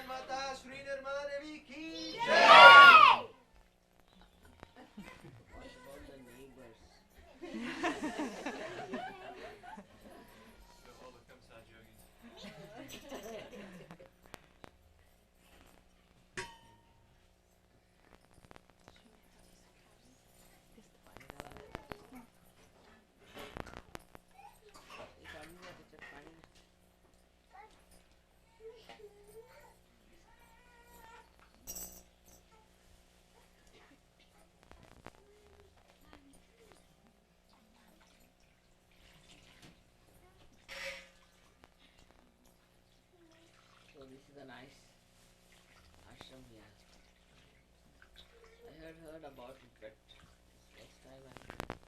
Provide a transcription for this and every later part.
Mata Shri Nirmala Devi ki Jai! Jai! What about the neighbors? They'll all become Sahaja-yogis. So this is a nice ashram here. I had heard about it, but next time I will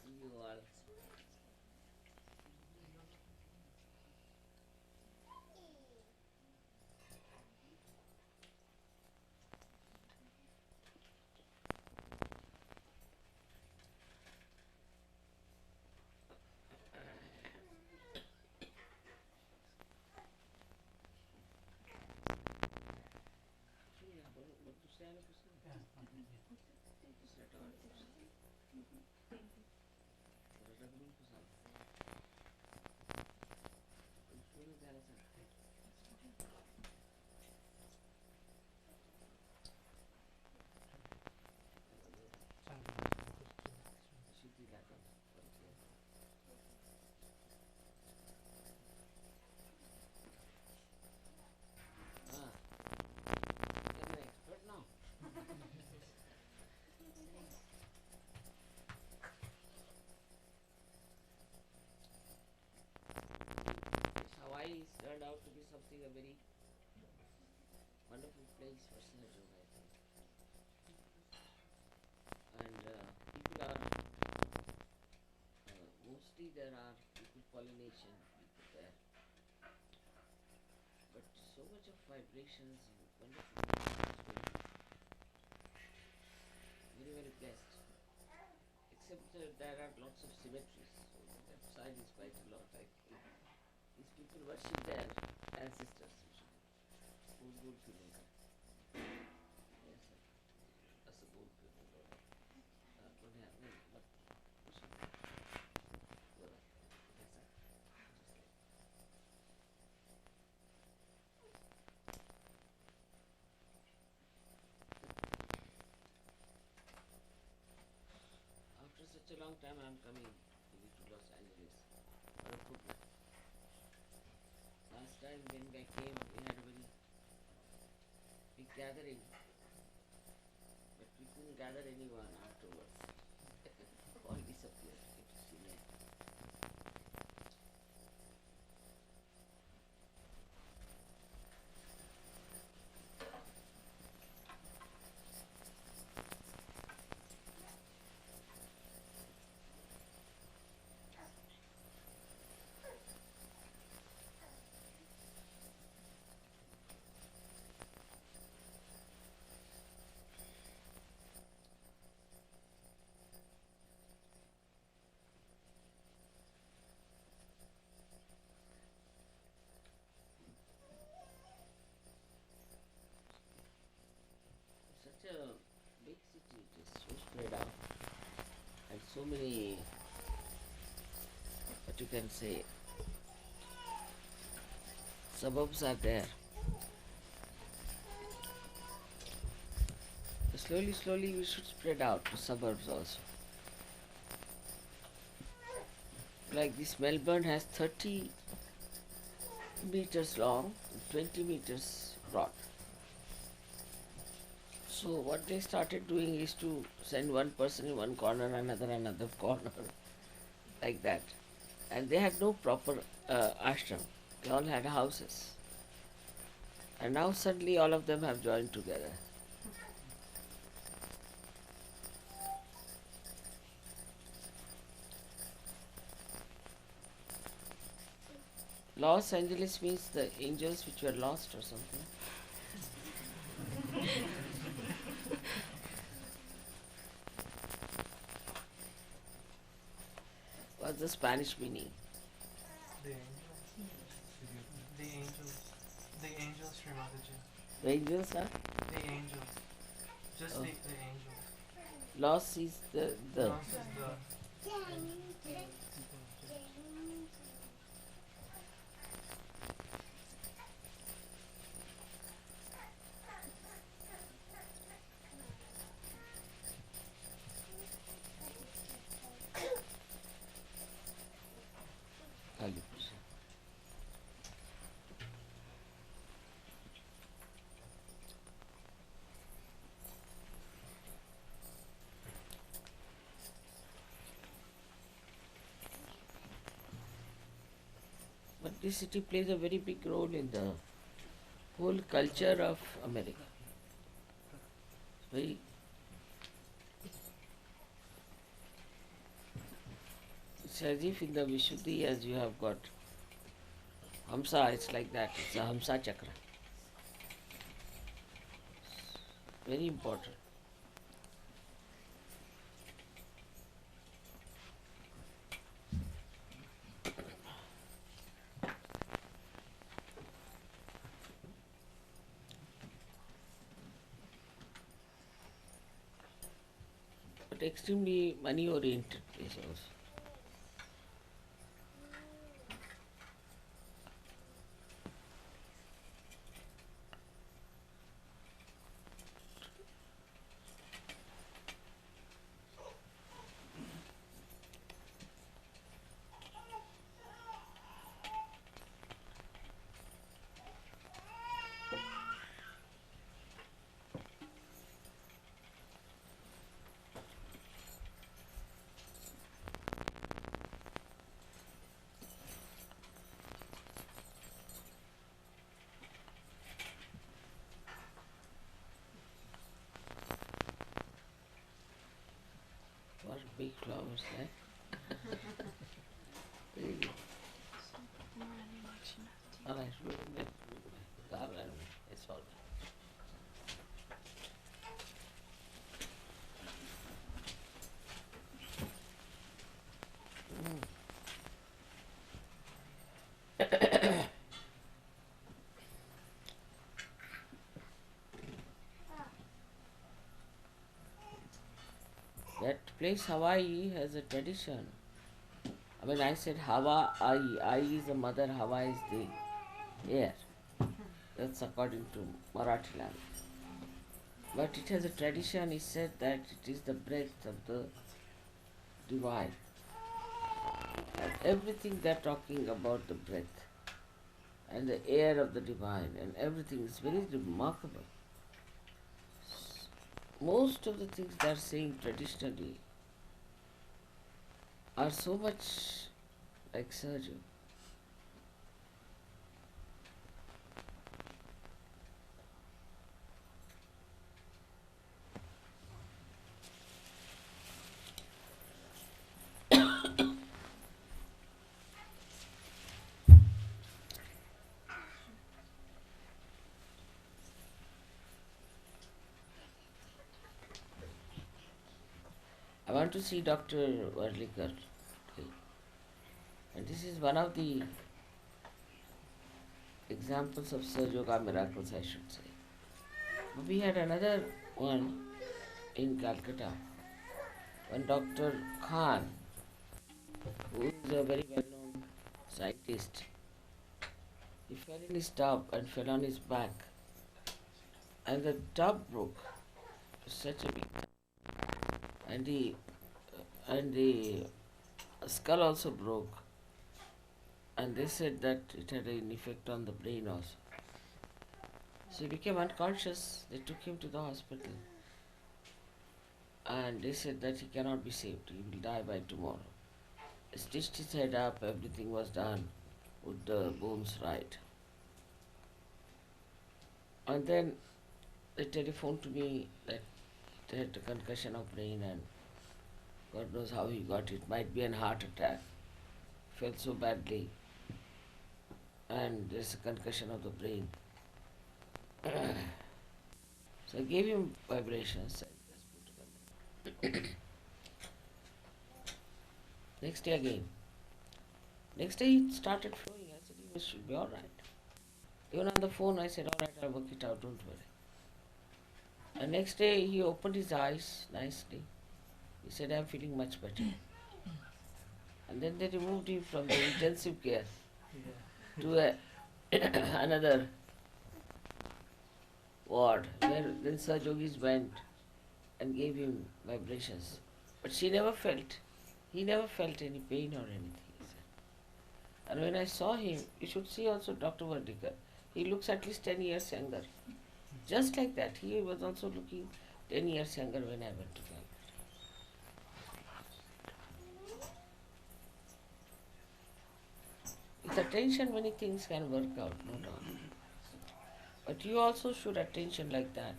see you all. Hawaii turned out to be something a very wonderful place for SahajaYoga, I think. And people are mostly there are people Polynesian people there, but so much of vibrations, wonderful. Very very blessed. Except there are lots of symmetries, so that side is quite a lot. I think these people worship their ancestors. Good good feeling. Yes, sir. That's a good feeling. Don't have no, but yes, sir. After such a long time I am coming to Los Angeles for a program. Last time when I came we had a very big gathering, but we couldn't gather anyone afterwards. All disappeared into Chile. Such a big city, it is so spread out, and so many, what you can say, suburbs are there. Slowly, slowly we should spread out to suburbs also. Like this Melbourne has 30 meters long, 20 meters broad. So what they started doing is to send one person in one corner, another corner, like that. And they had no proper ashram. They all had houses. And now suddenly all of them have joined together. Los Angeles means the angels which were lost or something. What's the Spanish meaning? The angels Sri Mataji. The angels are? The angels. Just Oh. the angels. Loss is the Loss is the Kali Krishna. But this city plays a very big role in the whole culture of America. Very. It's as if in the Vishuddhi, as you have got Hamsa, it's like that. It's a Hamsa chakra. Very important. But extremely money oriented place also. What big flowers, eh? Very good. All right, it's all right. That place Hawaii has a tradition. I mean, I said Hawaii. I is the mother, Hawa is the air. That's according to Marathi language. But it has a tradition, it said that it is the breath of the divine. And everything they're talking about the breath and the air of the divine and everything is very remarkable. Most of the things they are saying traditionally are so much like Sahaja. I want to see Dr. Varlikar today. And this is one of the examples of SahajaYoga miracles, I should say. But we had another one in Calcutta, one Dr. Khan, who is a very well-known scientist. He fell in his tub and fell on his back, and the tub broke. Such a big tub. And the skull also broke. And they said that it had an effect on the brain also. So he became unconscious. They took him to the hospital. And they said that he cannot be saved. He will die by tomorrow. They stitched his head up. Everything was done. Put the bones right. And then they telephoned to me that they had a concussion of brain and God knows how he got it. Might be an heart attack. Fell so badly. And there's a concussion of the brain. So I gave him vibrations and just put together. Next day again. Next day it started flowing. I said, you should be alright. Even on the phone, I said, all right, I'll work it out, don't worry. And next day, he opened his eyes nicely. He said, I'm feeling much better. And then they removed him from the intensive care Yeah. to another ward where then Sir Yogis went and gave him vibrations. But he never felt any pain or anything, he said. And when I saw him, you should see also Dr. Vardikar. He looks at least 10 years younger. Just like that, he was also looking 10 years younger when I went to Calcutta. With attention, many things can work out, no doubt. But you also should attention like that.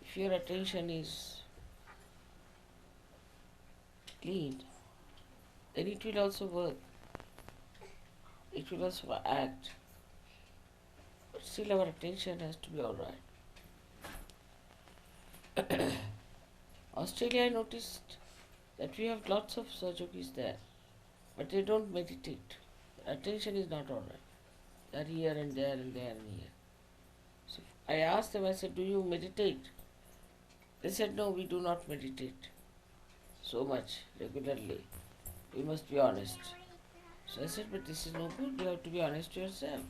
If your attention is clean, then it will also work. It will also act. But still our attention has to be alright. Australia, I noticed that we have lots of Sahajogis there, but they don't meditate. Their attention is not alright. They are here and there and there and here. So I asked them, I said, do you meditate? They said, no, we do not meditate so much regularly. We must be honest. So I said, but this is no good. You have to be honest to yourself.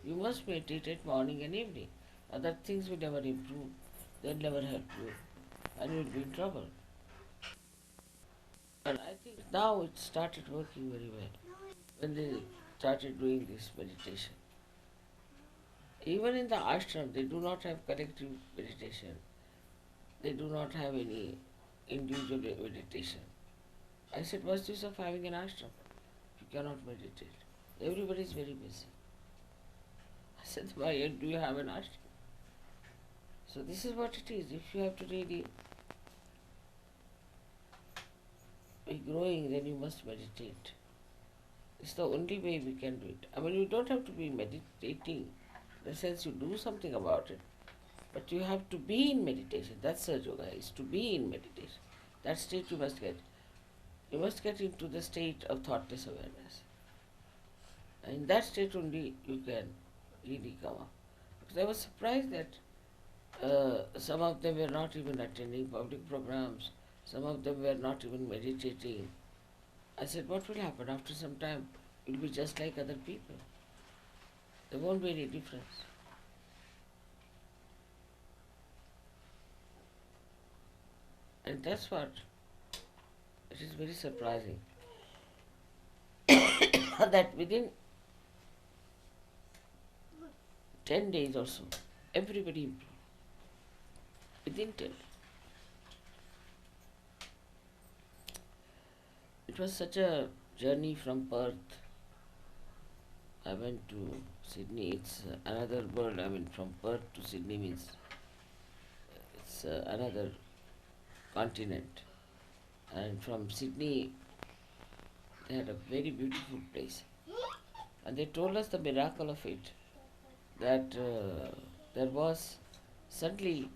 You must meditate at morning and evening. Other things will never improve. They'll never help you. And you'll be in trouble. And I think now it started working very well when they started doing this meditation. Even in the ashram, they do not have collective meditation. They do not have any individual meditation. I said, what's the use of having an ashram? You cannot meditate. Everybody is very busy. I said, why do you have an ashram? So this is what it is. If you have to really be growing, then you must meditate. It's the only way we can do it. I mean, you don't have to be meditating in the sense you do something about it, but you have to be in meditation. That's SahajaYoga, is to be in meditation. That state you must get. You must get into the state of thoughtless awareness. And in that state only you can really come up. Because I was surprised that some of them were not even attending public programs, some of them were not even meditating. I said, what will happen? After some time, you'll be just like other people. There won't be any difference. And that's what, it is very surprising that within 10 days or so, everybody improved. Within 10. It was such a journey from Perth. I went to Sydney. It's another world. I mean, from Perth to Sydney means it's another continent. And from Sydney, they had a very beautiful place. And they told us the miracle of it, that there was suddenly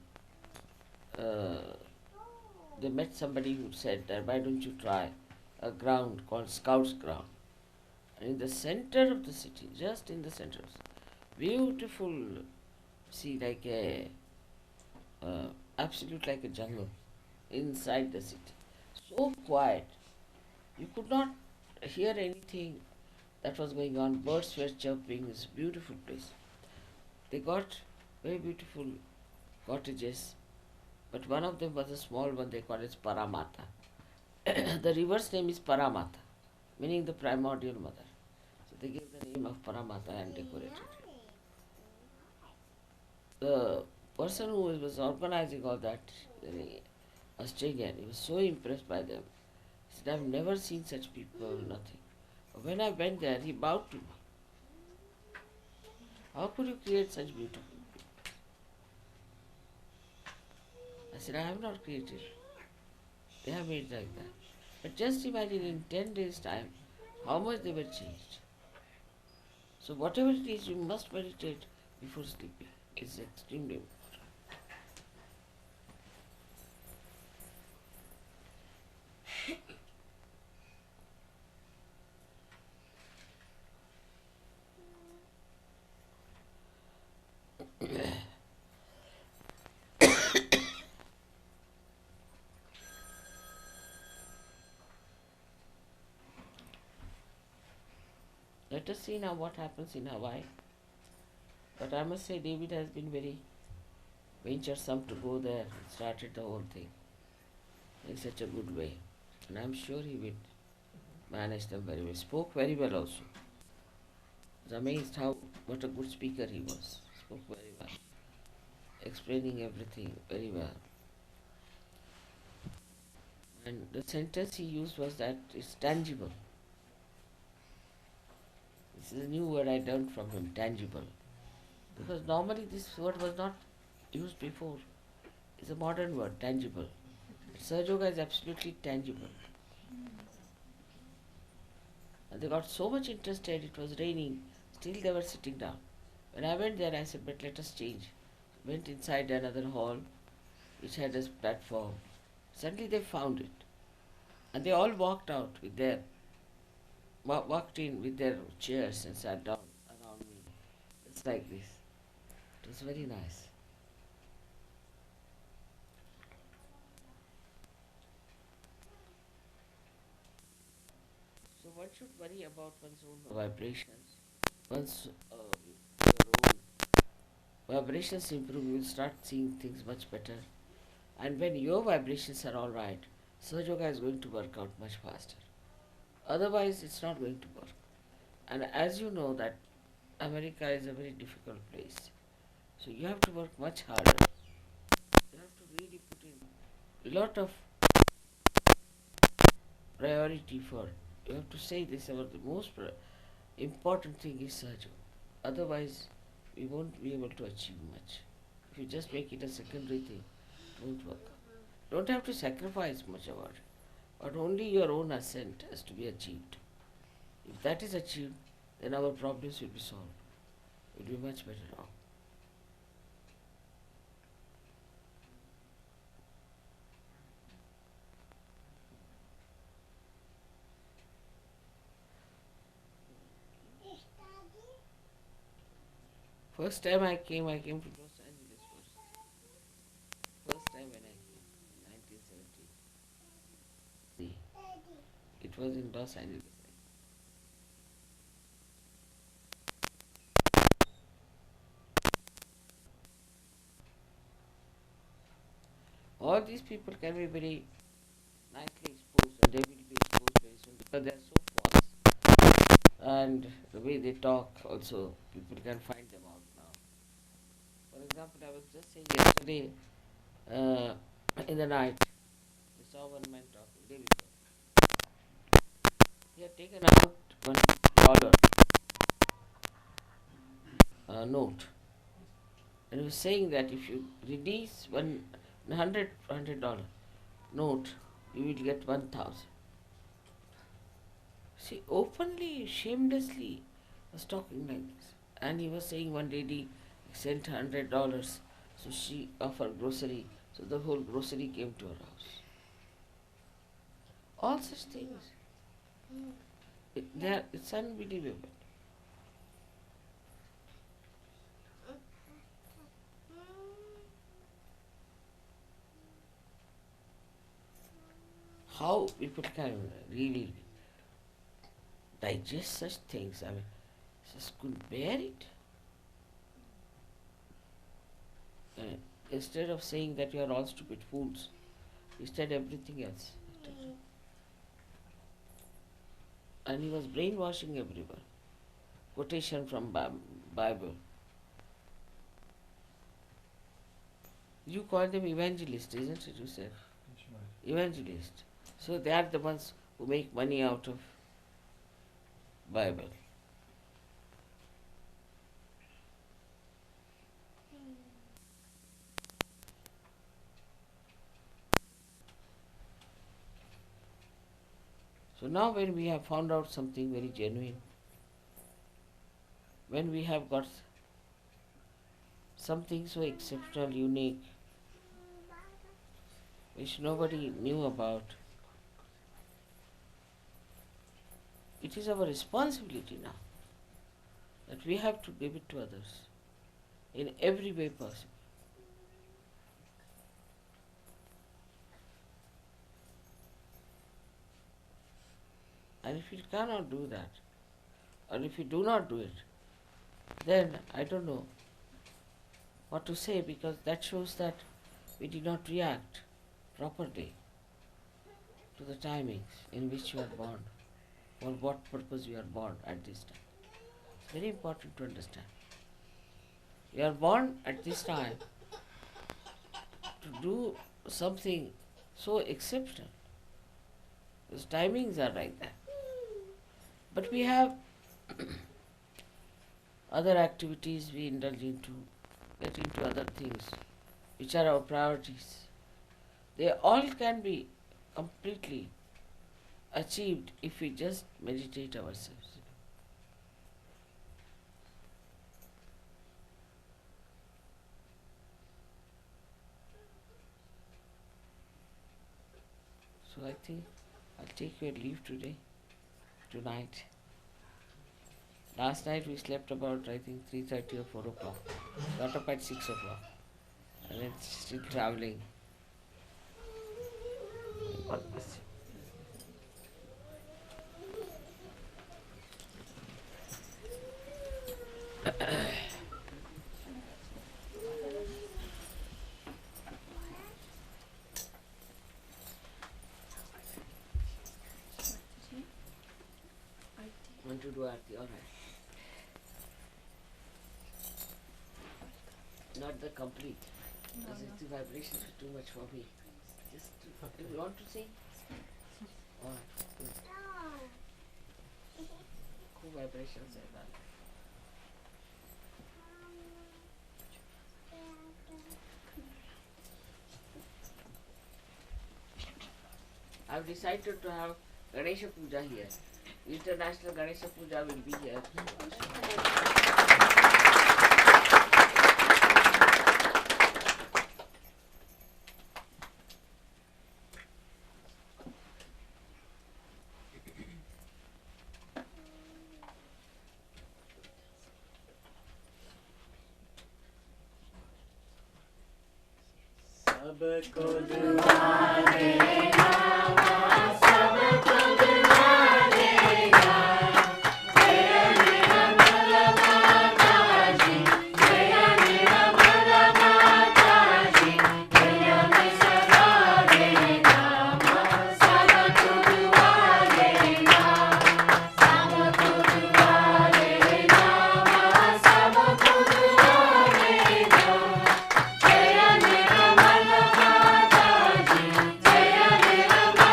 they met somebody who said that why don't you try a ground called Scouts Ground. And in the center of the city, just in the center, beautiful, see, like a absolute like a jungle inside the city. So quiet. You could not hear anything that was going on. Birds were chirping. It's a beautiful place. They got very beautiful cottages, but one of them was a small one. They call it Paramata. The river's name is Paramata, meaning the primordial mother. So they gave the name of Paramata and decorated it. The person who was organizing all that, the Australian, he was so impressed by them. He said, I've never seen such people, nothing. When I went there, he bowed to me. How could you create such beautiful people? I said, I have not created. They have made like that. But just imagine in 10 days' time, how much they were changed. So whatever it is, you must meditate before sleeping. It's extremely important. to see now what happens in Hawaii. But I must say, David has been very venturesome to go there and started the whole thing in such a good way. And I'm sure he will manage them very well. Spoke very well also. I was amazed what a good speaker he was. Spoke very well. Explaining everything very well. And the sentence he used was that it's tangible. This is a new word I learned from him, tangible. Because normally this word was not used before. It's a modern word, tangible. SahajaYoga is absolutely tangible. And they got so much interested, it was raining, still they were sitting down. When I went there, I said, but let us change. Went inside another hall, which had a platform. Suddenly they found it. And they all walked out with their, walked in with their chairs and sat down around me. It's like this. It was very nice. So one should worry about one's own vibrations. Once your own vibrations improve, you will start seeing things much better. And when your vibrations are all right, SahajaYoga is going to work out much faster. Otherwise, it's not going to work. And as you know that America is a very difficult place. So you have to work much harder. You have to really put in a lot of priority for. You have to say this about the most important thing is Sahaja. Otherwise, we won't be able to achieve much. If you just make it a secondary thing, it won't work. Don't have to sacrifice much about it, but only your own ascent has to be achieved. If that is achieved, then our problems will be solved. It will be much better now. First time I came to Los Angeles first. First time when I came, in 1970. It was in Los Angeles. All these people can be very nicely exposed and they will be exposed very soon because they are so false. And the way they talk also, people can find them out now. For example, I was just saying yesterday in the night, I saw one man talking, day before. He had taken out $1 note and he was saying that if you release $100 note, you will get 1,000. See, openly, shamelessly, was talking like this. And he was saying one lady sent $100, so she offered grocery, so the whole grocery came to her house. All such things. It's unbelievable. How people can really digest such things? I mean, just couldn't bear it. Instead of saying that you are all stupid fools, he said everything else. And he was brainwashing everyone. Quotation from Bible. You call them evangelists, isn't it? You said evangelists. So they are the ones who make money out of Bible. So now when we have found out something very genuine, when we have got something so exceptional, unique, which nobody knew about, it is our responsibility now that we have to give it to others in every way possible. And if we cannot do that, or if we do not do it, then I don't know what to say, because that shows that we did not react properly to the timings in which you are born, for what purpose you are born at this time. It's very important to understand. You are born at this time to do something so exceptional. Those timings are like that. But we have other activities we indulge into, get into other things which are our priorities. They all can be completely achieved if we just meditate ourselves. So I think I'll take your leave tonight. Last night we slept about, I think, 3:30 or 4 o'clock. Got up at 6 o'clock. And it's still traveling. God bless you. Want to do arti? All right. Not the complete. Because the vibrations are too much for me. Just do you want to sing? All right. Good. Cool vibrations are done. I've decided to have Ganesha Puja here. International Ganesha Puja will be here. सबको दुआ देना सबको दुआ देना जय निर्मल माता जी जय निर्मल माता जी जय में सदा देना सबको दुआ देना सबको दुआ देना सबको दुआ देना जय निर्मल माता जी जय निर्मल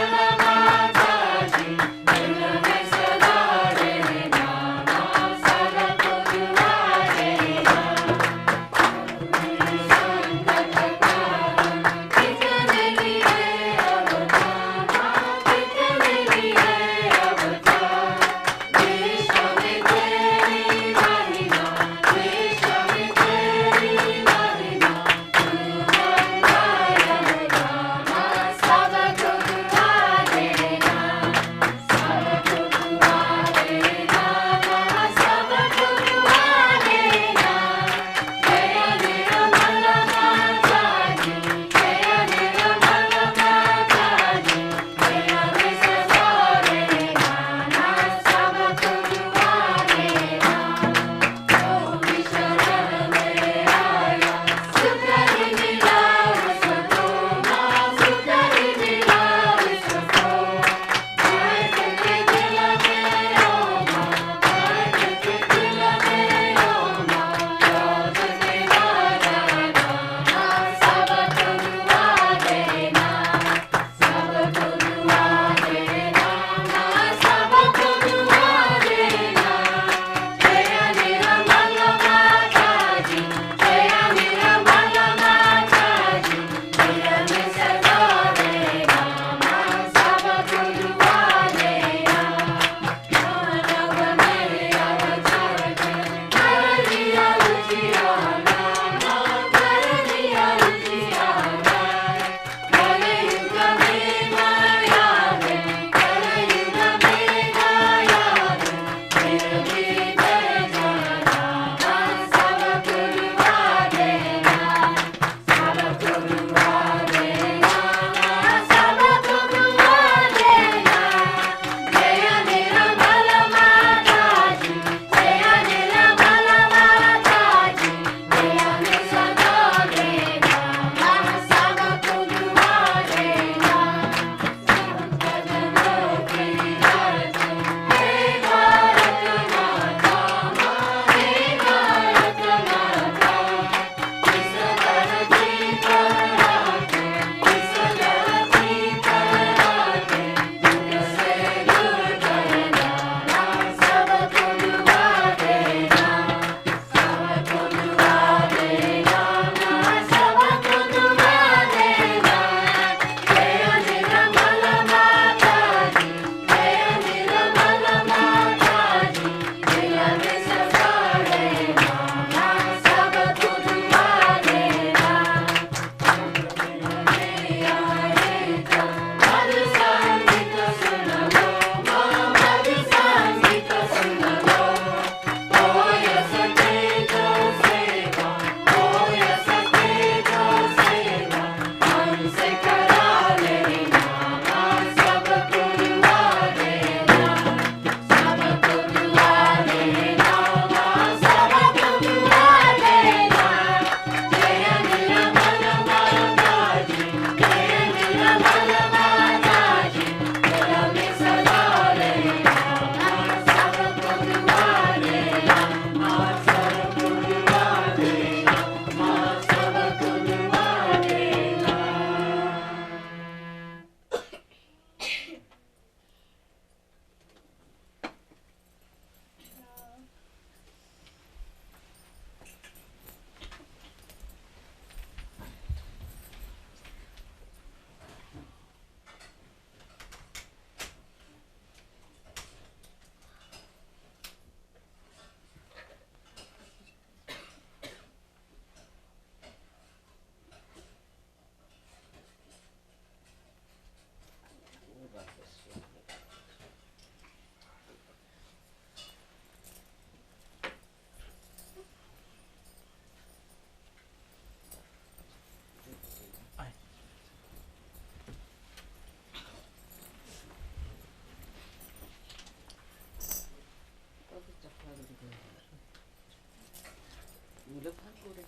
এগুলো ভাগ করে